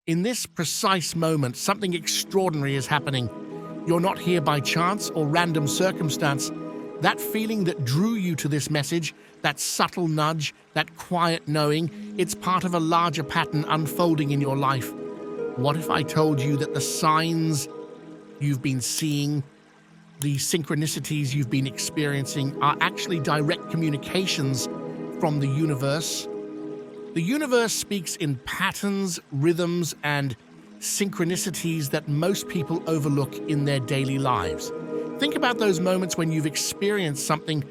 In this precise moment, something extraordinary is happening. You're not here by chance or random circumstance. That feeling that drew you to this message, that subtle nudge, that quiet knowing, it's part of a larger pattern unfolding in your life. What if I told you that the signs you've been seeing, the synchronicities you've been experiencing, are actually direct communications from the universe? The universe speaks in patterns, rhythms, and synchronicities that most people overlook in their daily lives. Think about those moments when you've experienced something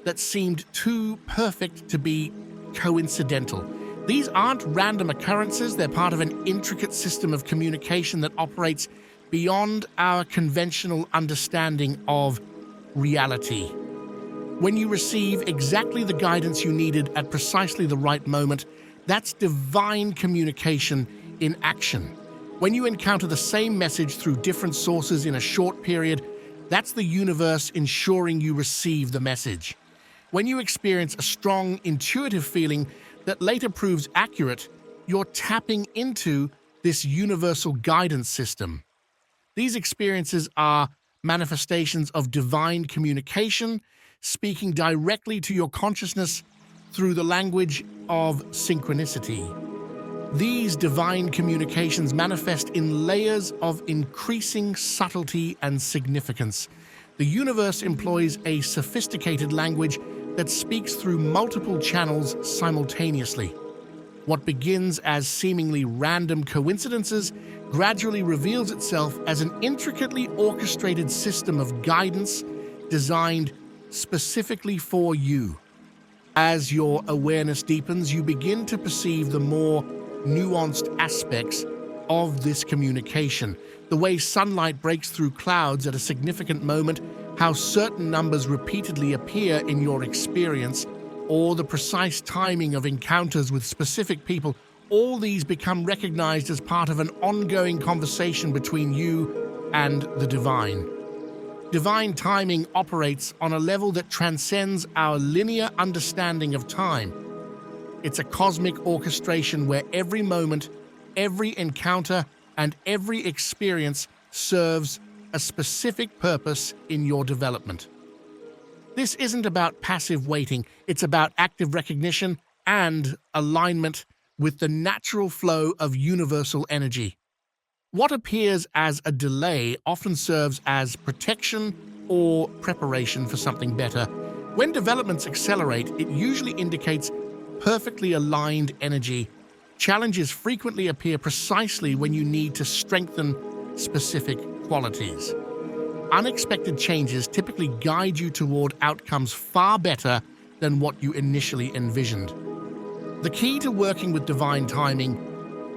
that seemed too perfect to be coincidental. These aren't random occurrences, they're part of an intricate system of communication that operates beyond our conventional understanding of reality. When you receive exactly the guidance you needed at precisely the right moment, that's divine communication in action. When you encounter the same message through different sources in a short period, that's the universe ensuring you receive the message. When you experience a strong, intuitive feeling that later proves accurate, you're tapping into this universal guidance system. These experiences are manifestations of divine communication, speaking directly to your consciousness through the language of synchronicity. These divine communications manifest in layers of increasing subtlety and significance. The universe employs a sophisticated language that speaks through multiple channels simultaneously. What begins as seemingly random coincidences gradually reveals itself as an intricately orchestrated system of guidance designed specifically for you. As your awareness deepens, you begin to perceive the more nuanced aspects of this communication. The way sunlight breaks through clouds at a significant moment, how certain numbers repeatedly appear in your experience, or the precise timing of encounters with specific people, all these become recognized as part of an ongoing conversation between you and the divine. Divine timing operates on a level that transcends our linear understanding of time. It's a cosmic orchestration where every moment, every encounter, and every experience serves a specific purpose in your development. This isn't about passive waiting, it's about active recognition and alignment with the natural flow of universal energy. What appears as a delay often serves as protection or preparation for something better. When developments accelerate, it usually indicates perfectly aligned energy. Challenges frequently appear precisely when you need to strengthen specific qualities. Unexpected changes typically guide you toward outcomes far better than what you initially envisioned. The key to working with divine timing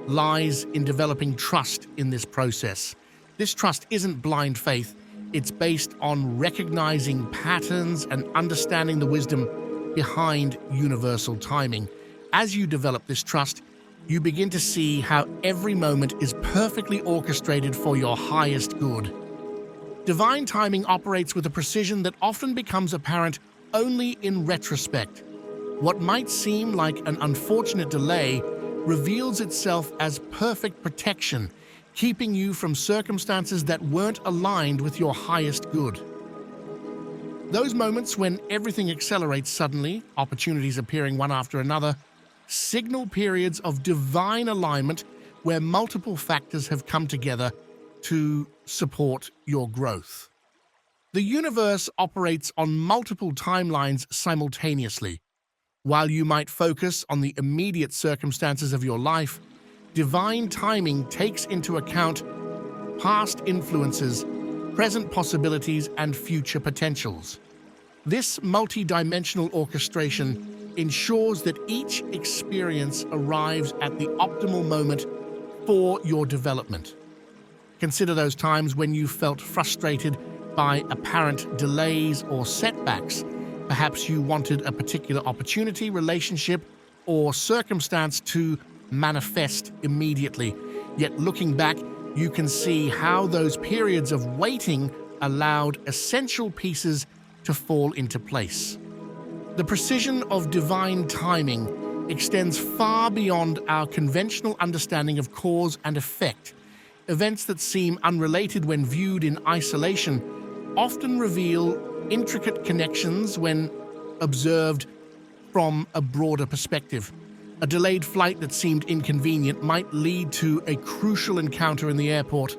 lies in developing trust in this process. This trust isn't blind faith, it's based on recognizing patterns and understanding the wisdom behind universal timing. As you develop this trust, you begin to see how every moment is perfectly orchestrated for your highest good. Divine timing operates with a precision that often becomes apparent only in retrospect. What might seem like an unfortunate delay reveals itself as perfect protection, keeping you from circumstances that weren't aligned with your highest good. Those moments when everything accelerates suddenly, opportunities appearing one after another, signal periods of divine alignment where multiple factors have come together to support your growth. The universe operates on multiple timelines simultaneously. While you might focus on the immediate circumstances of your life, divine timing takes into account past influences, present possibilities, and future potentials. This multi-dimensional orchestration ensures that each experience arrives at the optimal moment for your development. Consider those times when you felt frustrated by apparent delays or setbacks. Perhaps you wanted a particular opportunity, relationship, or circumstance to manifest immediately. Yet looking back, you can see how those periods of waiting allowed essential pieces to fall into place. The precision of divine timing extends far beyond our conventional understanding of cause and effect. Events that seem unrelated when viewed in isolation often reveal intricate connections when observed from a broader perspective. A delayed flight that seemed inconvenient might lead to a crucial encounter in the airport.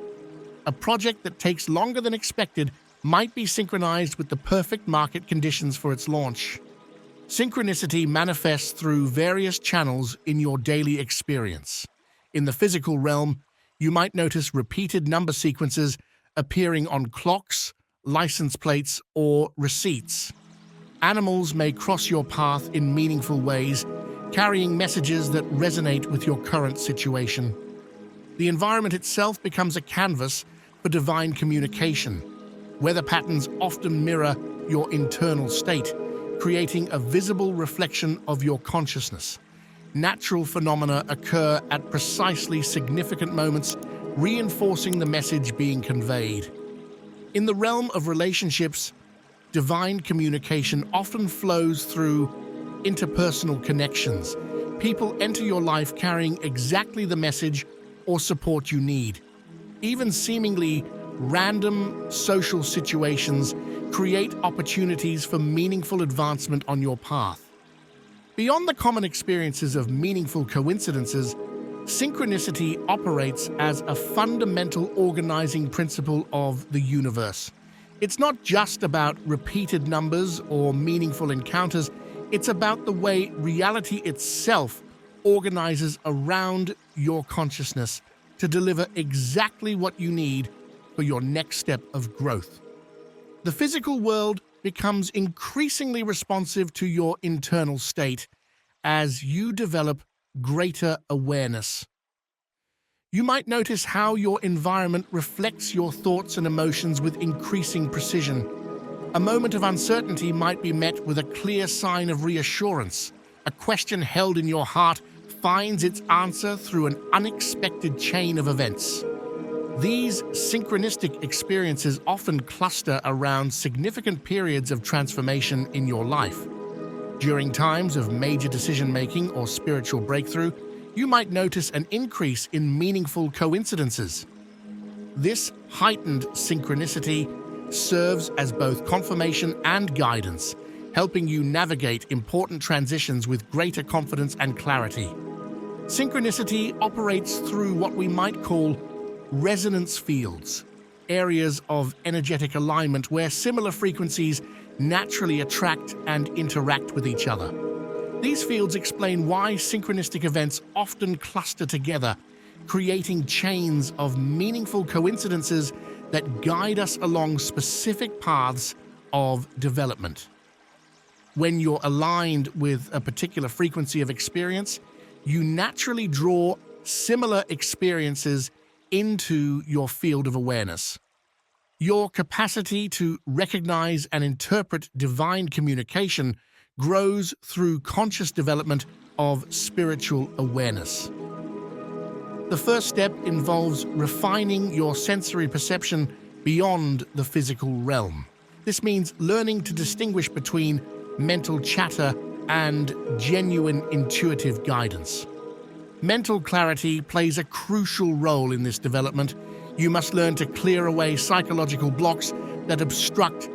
A project that takes longer than expected might be synchronized with the perfect market conditions for its launch. Synchronicity manifests through various channels in your daily experience. In the physical realm, you might notice repeated number sequences appearing on clocks, license plates, or receipts. Animals may cross your path in meaningful ways, carrying messages that resonate with your current situation. The environment itself becomes a canvas for divine communication. Weather patterns often mirror your internal state, creating a visible reflection of your consciousness. Natural phenomena occur at precisely significant moments, reinforcing the message being conveyed. In the realm of relationships, divine communication often flows through interpersonal connections. People enter your life carrying exactly the message or support you need. Even seemingly random social situations create opportunities for meaningful advancement on your path. Beyond the common experiences of meaningful coincidences, synchronicity operates as a fundamental organizing principle of the universe. It's not just about repeated numbers or meaningful encounters, it's about the way reality itself organizes around your consciousness to deliver exactly what you need for your next step of growth. The physical world becomes increasingly responsive to your internal state as you develop greater awareness. You might notice how your environment reflects your thoughts and emotions with increasing precision. A moment of uncertainty might be met with a clear sign of reassurance. A question held in your heart finds its answer through an unexpected chain of events. These synchronistic experiences often cluster around significant periods of transformation in your life. During times of major decision-making or spiritual breakthrough, you might notice an increase in meaningful coincidences. This heightened synchronicity serves as both confirmation and guidance, helping you navigate important transitions with greater confidence and clarity. Synchronicity operates through what we might call resonance fields, areas of energetic alignment where similar frequencies naturally attract and interact with each other. These fields explain why synchronistic events often cluster together, creating chains of meaningful coincidences that guide us along specific paths of development. When you're aligned with a particular frequency of experience, you naturally draw similar experiences into your field of awareness. Your capacity to recognize and interpret divine communication grows through conscious development of spiritual awareness. The first step involves refining your sensory perception beyond the physical realm. This means learning to distinguish between mental chatter and genuine intuitive guidance. Mental clarity plays a crucial role in this development. You must learn to clear away psychological blocks that obstruct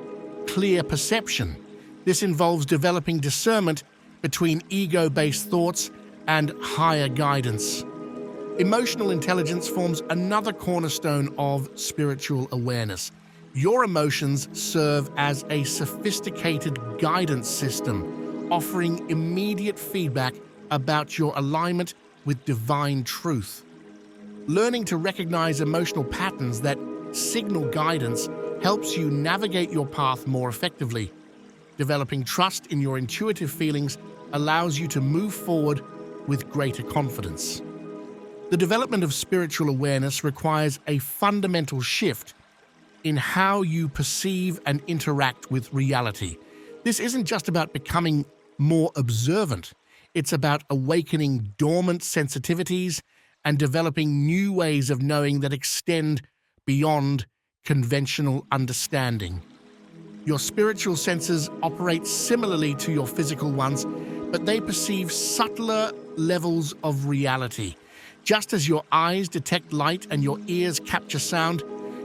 clear perception. This involves developing discernment between ego-based thoughts and higher guidance. Emotional intelligence forms another cornerstone of spiritual awareness. Your emotions serve as a sophisticated guidance system, offering immediate feedback about your alignment with divine truth. Learning to recognize emotional patterns that signal guidance helps you navigate your path more effectively. Developing trust in your intuitive feelings allows you to move forward with greater confidence. The development of spiritual awareness requires a fundamental shift in how you perceive and interact with reality. This isn't just about becoming more observant. It's about awakening dormant sensitivities and developing new ways of knowing that extend beyond conventional understanding. Your spiritual senses operate similarly to your physical ones, but they perceive subtler levels of reality. Just as your eyes detect light and your ears capture sound,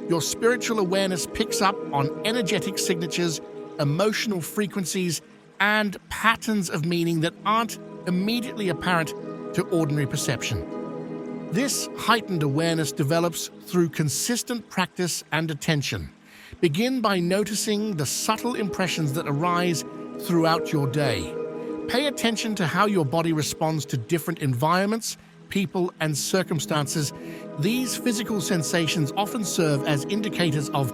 your spiritual awareness picks up on energetic signatures, emotional frequencies, and patterns of meaning that aren't immediately apparent to ordinary perception. This heightened awareness develops through consistent practice and attention. Begin by noticing the subtle impressions that arise throughout your day. Pay attention to how your body responds to different environments, people, and circumstances. These physical sensations often serve as indicators of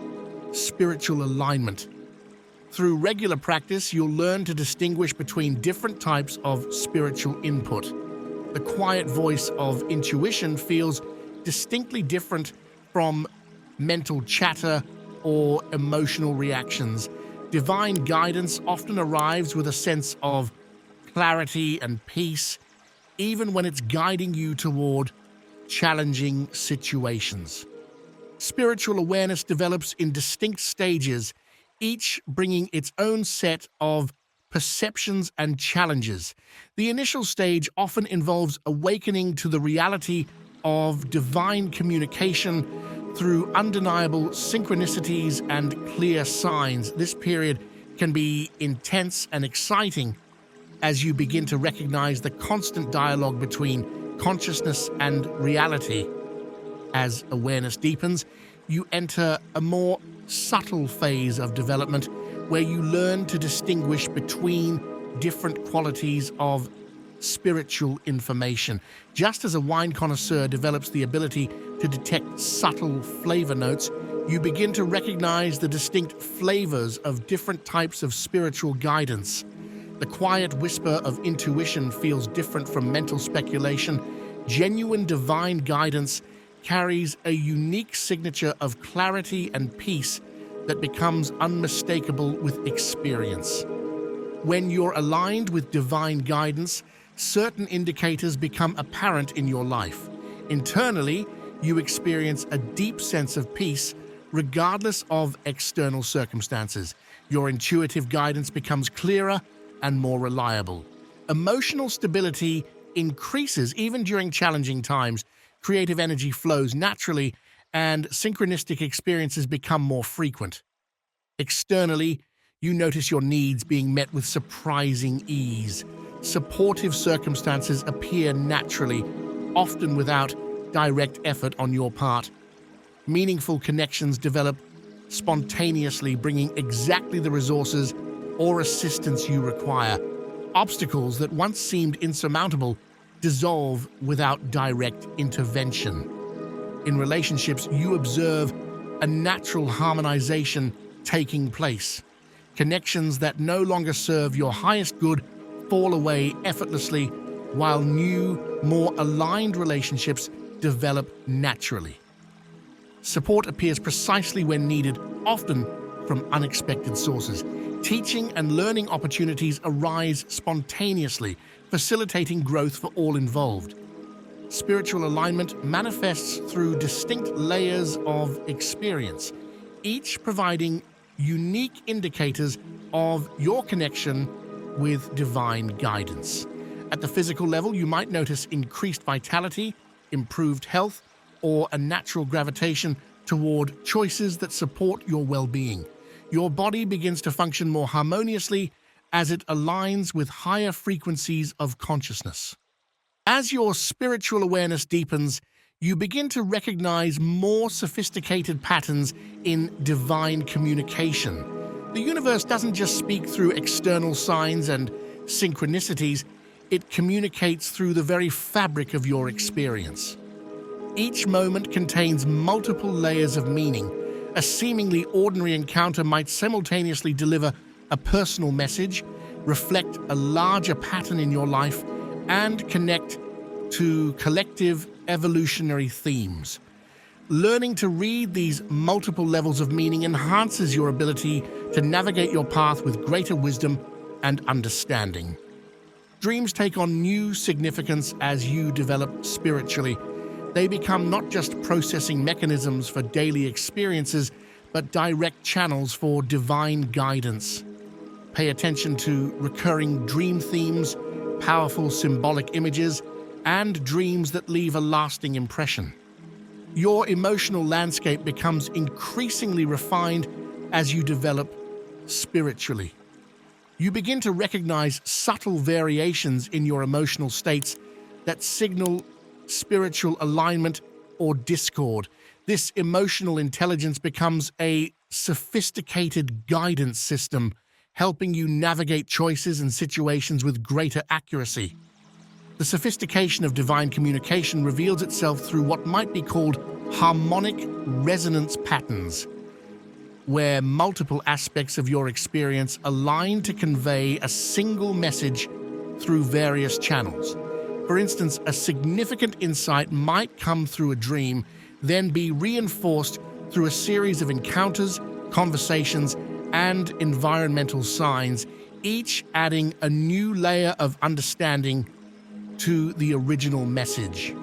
spiritual alignment. Through regular practice, you'll learn to distinguish between different types of spiritual input. The quiet voice of intuition feels distinctly different from mental chatter or emotional reactions. Divine guidance often arrives with a sense of clarity and peace, even when it's guiding you toward challenging situations. Spiritual awareness develops in distinct stages, each bringing its own set of perceptions and challenges. The initial stage often involves awakening to the reality of divine communication through undeniable synchronicities and clear signs. This period can be intense and exciting as you begin to recognize the constant dialogue between consciousness and reality. As awareness deepens, you enter a more subtle phase of development where you learn to distinguish between different qualities of spiritual information. Just as a wine connoisseur develops the ability to detect subtle flavor notes, you begin to recognize the distinct flavors of different types of spiritual guidance. The quiet whisper of intuition feels different from mental speculation. Genuine divine guidance carries a unique signature of clarity and peace that becomes unmistakable with experience. When you're aligned with divine guidance, certain indicators become apparent in your life. Internally, you experience a deep sense of peace regardless of external circumstances. Your intuitive guidance becomes clearer and more reliable. Emotional stability increases even during challenging times. Creative energy flows naturally, and synchronistic experiences become more frequent. Externally, you notice your needs being met with surprising ease. Supportive circumstances appear naturally, often without direct effort on your part. Meaningful connections develop spontaneously, bringing exactly the resources or assistance you require. Obstacles that once seemed insurmountable dissolve without direct intervention. In relationships, you observe a natural harmonization taking place. Connections that no longer serve your highest good fall away effortlessly, while new, more aligned relationships develop naturally. Support appears precisely when needed, often from unexpected sources. Teaching and learning opportunities arise spontaneously, facilitating growth for all involved. Spiritual alignment manifests through distinct layers of experience, each providing unique indicators of your connection with divine guidance. At the physical level, you might notice increased vitality, improved health, or a natural gravitation toward choices that support your well-being. Your body begins to function more harmoniously as it aligns with higher frequencies of consciousness. As your spiritual awareness deepens, you begin to recognize more sophisticated patterns in divine communication. The universe doesn't just speak through external signs and synchronicities, it communicates through the very fabric of your experience. Each moment contains multiple layers of meaning. A seemingly ordinary encounter might simultaneously deliver a personal message, reflect a larger pattern in your life, and connect to collective evolutionary themes. Learning to read these multiple levels of meaning enhances your ability to navigate your path with greater wisdom and understanding. Dreams take on new significance as you develop spiritually. They become not just processing mechanisms for daily experiences, but direct channels for divine guidance. Pay attention to recurring dream themes, powerful symbolic images, and dreams that leave a lasting impression. Your emotional landscape becomes increasingly refined as you develop spiritually. You begin to recognize subtle variations in your emotional states that signal spiritual alignment or discord. This emotional intelligence becomes a sophisticated guidance system, helping you navigate choices and situations with greater accuracy. The sophistication of divine communication reveals itself through what might be called harmonic resonance patterns, where multiple aspects of your experience align to convey a single message through various channels. For instance, a significant insight might come through a dream, then be reinforced through a series of encounters, conversations, and environmental signs, each adding a new layer of understanding to the original message.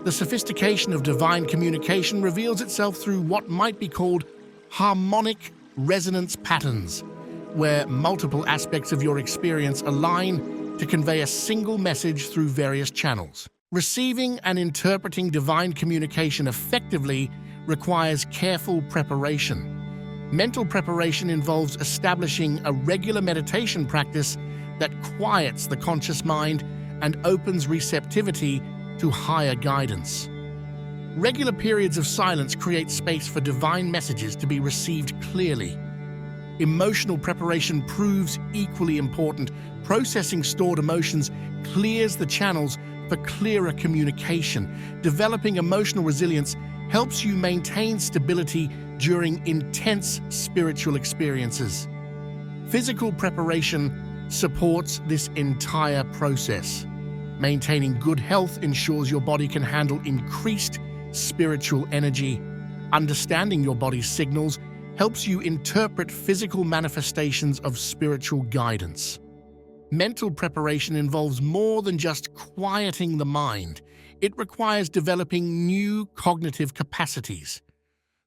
The sophistication of divine communication reveals itself through what might be called harmonic resonance patterns, where multiple aspects of your experience align to convey a single message through various channels. Receiving and interpreting divine communication effectively requires careful preparation. Mental preparation involves establishing a regular meditation practice that quiets the conscious mind and opens receptivity to higher guidance. Regular periods of silence create space for divine messages to be received clearly. Emotional preparation proves equally important. Processing stored emotions clears the channels for clearer communication. Developing emotional resilience helps you maintain stability during intense spiritual experiences. Physical preparation supports this entire process. Maintaining good health ensures your body can handle increased spiritual energy. Understanding your body's signals helps you interpret physical manifestations of spiritual guidance. Mental preparation involves more than just quieting the mind. It requires developing new cognitive capacities.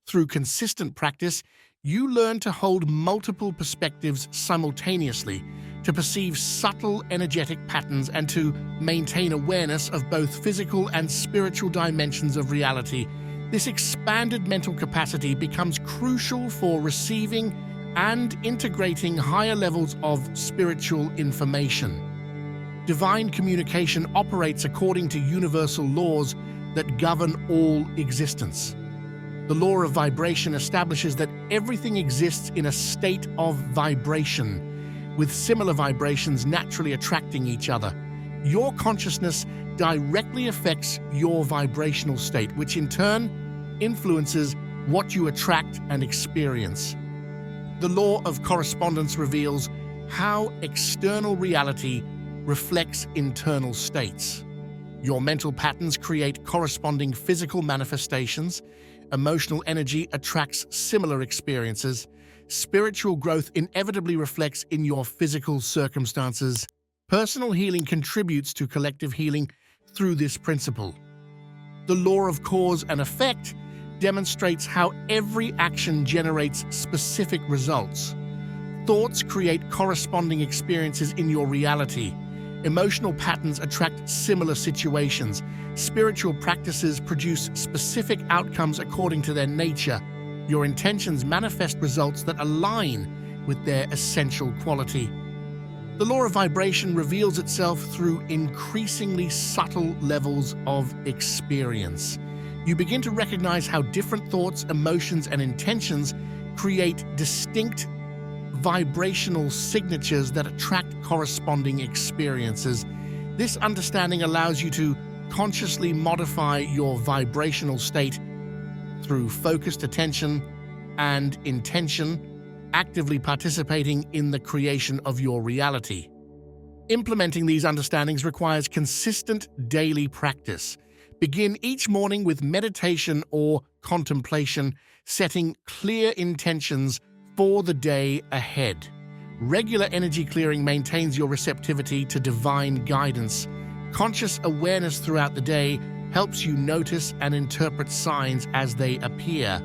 Through consistent practice, you learn to hold multiple perspectives simultaneously, to perceive subtle energetic patterns, and to maintain awareness of both physical and spiritual dimensions of reality. This expanded mental capacity becomes crucial for receiving and integrating higher levels of spiritual information. Divine communication operates according to universal laws that govern all existence. The law of vibration establishes that everything exists in a state of vibration, with similar vibrations naturally attracting each other. Your consciousness directly affects your vibrational state, which in turn influences what you attract and experience. The law of correspondence reveals how external reality reflects internal states. Your mental patterns create corresponding physical manifestations. Emotional energy attracts similar experiences. Spiritual growth inevitably reflects in your physical circumstances. Personal healing contributes to collective healing through this principle. The law of cause and effect demonstrates how every action generates specific results. Thoughts create corresponding experiences in your reality. Emotional patterns attract similar situations. Spiritual practices produce specific outcomes according to their nature. Your intentions manifest results that align with their essential quality. The law of vibration reveals itself through increasingly subtle levels of experience. You begin to recognize how different thoughts, emotions, and intentions create distinct vibrational signatures that attract corresponding experiences. This understanding allows you to consciously modify your vibrational state through focused attention and intention, actively participating in the creation of your reality. Implementing these understandings requires consistent daily practice. Begin each morning with meditation or contemplation, setting clear intentions for the day ahead. Regular energy clearing maintains your receptivity to divine guidance. Conscious awareness throughout the day helps you notice and interpret signs as they appear.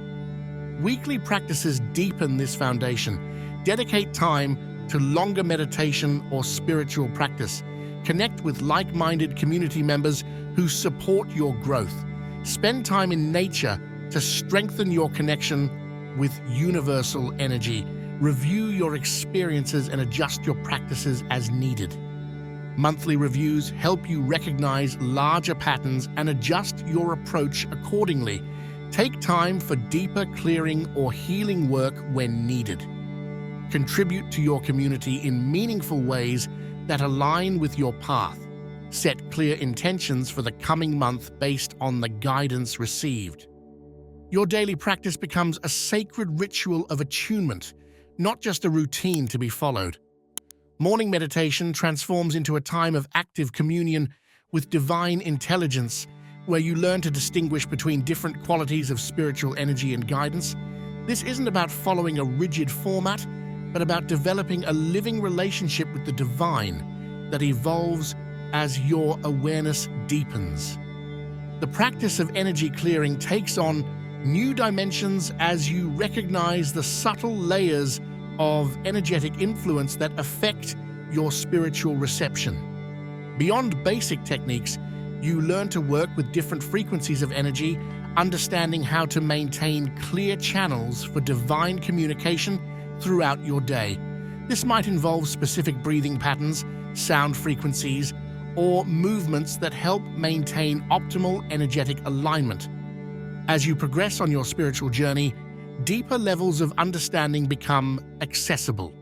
Weekly practices deepen this foundation. Dedicate time to longer meditation or spiritual practice. Connect with like-minded community members who support your growth. Spend time in nature to strengthen your connection with universal energy. Review your experiences and adjust your practices as needed. Monthly reviews help you recognize larger patterns and adjust your approach accordingly. Take time for deeper clearing or healing work when needed. Contribute to your community in meaningful ways that align with your path. Set clear intentions for the coming month based on the guidance received. Your daily practice becomes a sacred ritual of attunement, not just a routine to be followed. Morning meditation transforms into a time of active communion with divine intelligence, where you learn to distinguish between different qualities of spiritual energy and guidance. This isn't about following a rigid format, but about developing a living relationship with the divine that evolves as your awareness deepens. The practice of energy clearing takes on new dimensions as you recognize the subtle layers of energetic influence that affect your spiritual reception. Beyond basic techniques, you learn to work with different frequencies of energy, understanding how to maintain clear channels for divine communication throughout your day. This might involve specific breathing patterns, sound frequencies, or movements that help maintain optimal energetic alignment. As you progress on your spiritual journey, deeper levels of understanding become accessible.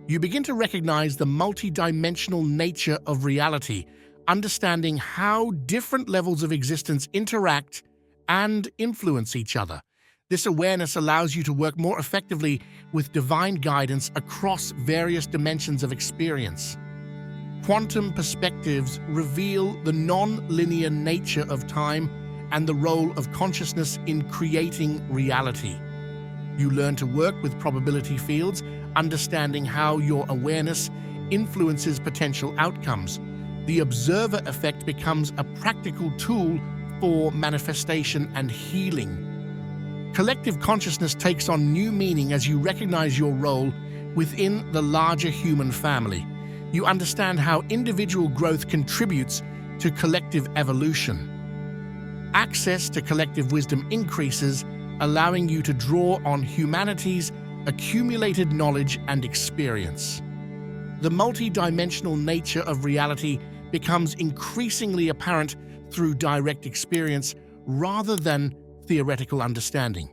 You begin to recognize the multidimensional nature of reality, understanding how different levels of existence interact and influence each other. This awareness allows you to work more effectively with divine guidance across various dimensions of experience. Quantum perspectives reveal the non-linear nature of time and the role of consciousness in creating reality. You learn to work with probability fields, understanding how your awareness influences potential outcomes. The observer effect becomes a practical tool for manifestation and healing. Collective consciousness takes on new meaning as you recognize your role within the larger human family. You understand how individual growth contributes to collective evolution. Access to collective wisdom increases, allowing you to draw on humanity's accumulated knowledge and experience. The multidimensional nature of reality becomes increasingly apparent through direct experience rather than theoretical understanding.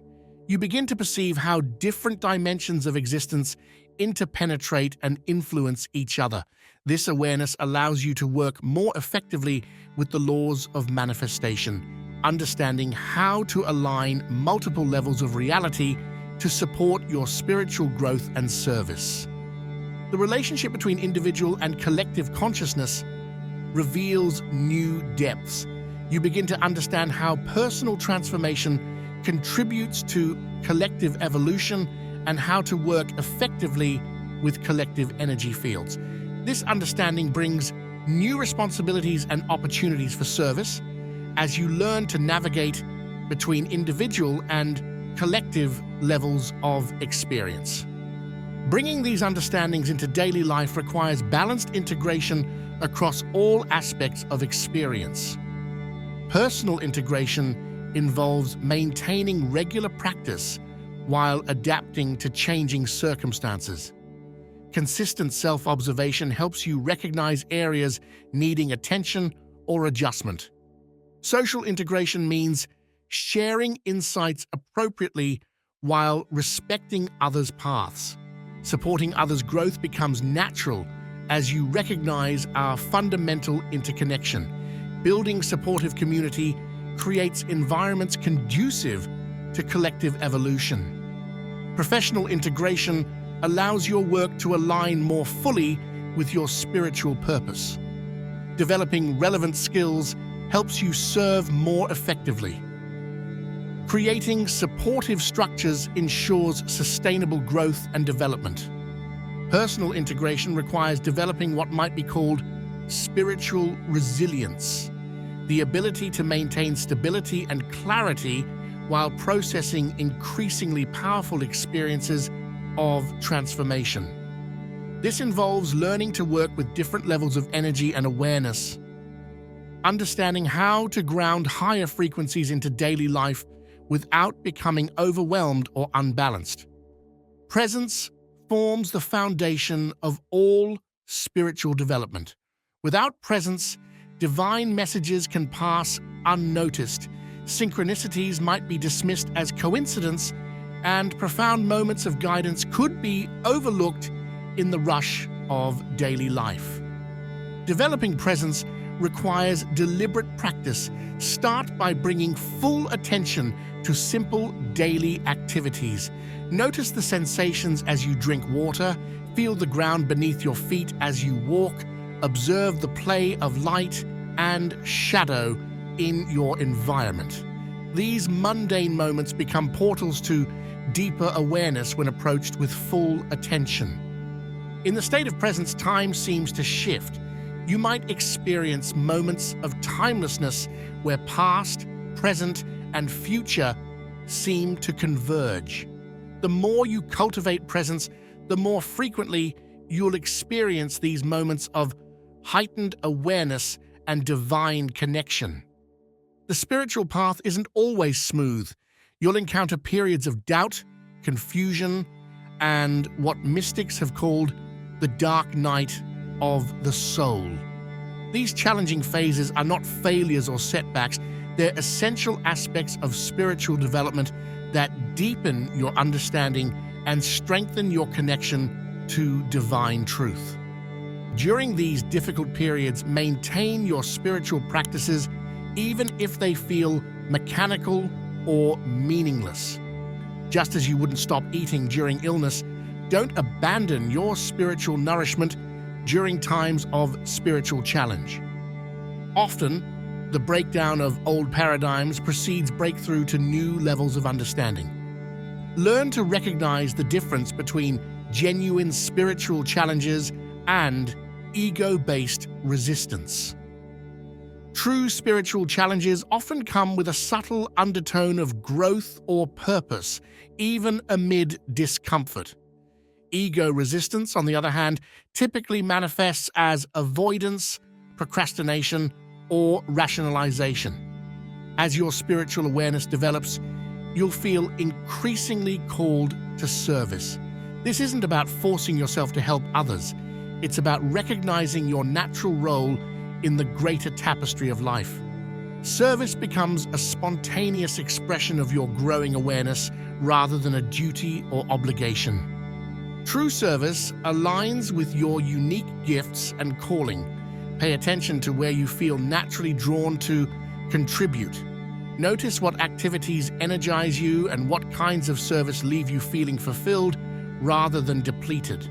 You begin to perceive how different dimensions of existence interpenetrate and influence each other. This awareness allows you to work more effectively with the laws of manifestation, understanding how to align multiple levels of reality to support your spiritual growth and service. The relationship between individual and collective consciousness reveals new depths. You begin to understand how personal transformation contributes to collective evolution and how to work effectively with collective energy fields. This understanding brings new responsibilities and opportunities for service as you learn to navigate between individual and collective levels of experience. Bringing these understandings into daily life requires balanced integration across all aspects of experience. Personal integration involves maintaining regular practice while adapting to changing circumstances. Consistent self-observation helps you recognize areas needing attention or adjustment. Social integration means sharing insights appropriately while respecting others' paths. Supporting others' growth becomes natural as you recognize our fundamental interconnection. Building supportive community creates environments conducive to collective evolution. Professional integration allows your work to align more fully with your spiritual purpose. Developing relevant skills helps you serve more effectively. Creating supportive structures ensures sustainable growth and development. Personal integration requires developing what might be called spiritual resilience, the ability to maintain stability and clarity while processing increasingly powerful experiences of transformation. This involves learning to work with different levels of energy and awareness, understanding how to ground higher frequencies into daily life without becoming overwhelmed or unbalanced. Presence forms the foundation of all spiritual development. Without presence, divine messages can pass unnoticed. Synchronicities might be dismissed as coincidence, and profound moments of guidance could be overlooked in the rush of daily life. Developing presence requires deliberate practice. Start by bringing full attention to simple daily activities. Notice the sensations as you drink water, feel the ground beneath your feet as you walk, observe the play of light and shadow in your environment. These mundane moments become portals to deeper awareness when approached with full attention. In the state of presence, time seems to shift. You might experience moments of timelessness where past, present, and future seem to converge. The more you cultivate presence, the more frequently you'll experience these moments of heightened awareness and divine connection. The spiritual path isn't always smooth. You'll encounter periods of doubt, confusion, and what mystics have called the dark night of the soul. These challenging phases are not failures or setbacks. They're essential aspects of spiritual development that deepen your understanding and strengthen your connection to divine truth. During these difficult periods, maintain your spiritual practices even if they feel mechanical or meaningless. Just as you wouldn't stop eating during illness, don't abandon your spiritual nourishment during times of spiritual challenge. Often, the breakdown of old paradigms precedes breakthrough to new levels of understanding. Learn to recognize the difference between genuine spiritual challenges and ego-based resistance. True spiritual challenges often come with a subtle undertone of growth or purpose, even amid discomfort. Ego resistance, on the other hand, typically manifests as avoidance, procrastination, or rationalization. As your spiritual awareness develops, you'll feel increasingly called to service. This isn't about forcing yourself to help others. It's about recognizing your natural role in the greater tapestry of life. Service becomes a spontaneous expression of your growing awareness rather than a duty or obligation. True service aligns with your unique gifts and calling. Pay attention to where you feel naturally drawn to contribute. Notice what activities energize you and what kinds of service leave you feeling fulfilled rather than depleted.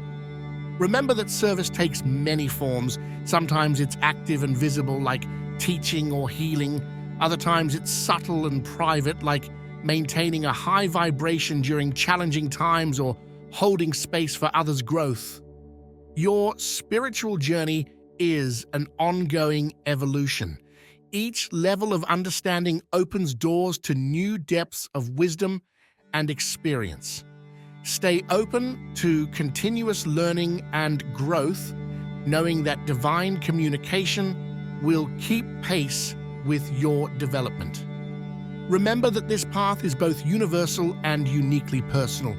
Remember that service takes many forms. Sometimes it's active and visible, like teaching or healing. Other times it's subtle and private, like maintaining a high vibration during challenging times or holding space for others' growth. Your spiritual journey is an ongoing evolution. Each level of understanding opens doors to new depths of wisdom and experience. Stay open to continuous learning and growth, knowing that divine communication will keep pace with your development. Remember that this path is both universal and uniquely personal.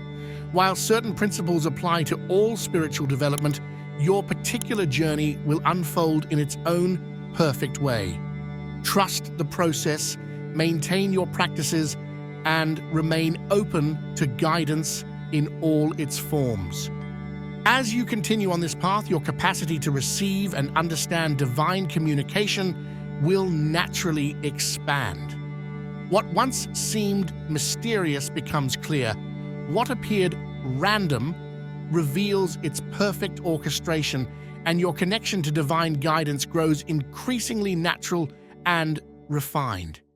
While certain principles apply to all spiritual development, your particular journey will unfold in its own perfect way. Trust the process, maintain your practices, and remain open to guidance in all its forms. As you continue on this path, your capacity to receive and understand divine communication will naturally expand. What once seemed mysterious becomes clear. What appeared random reveals its perfect orchestration, and your connection to divine guidance grows increasingly natural and refined.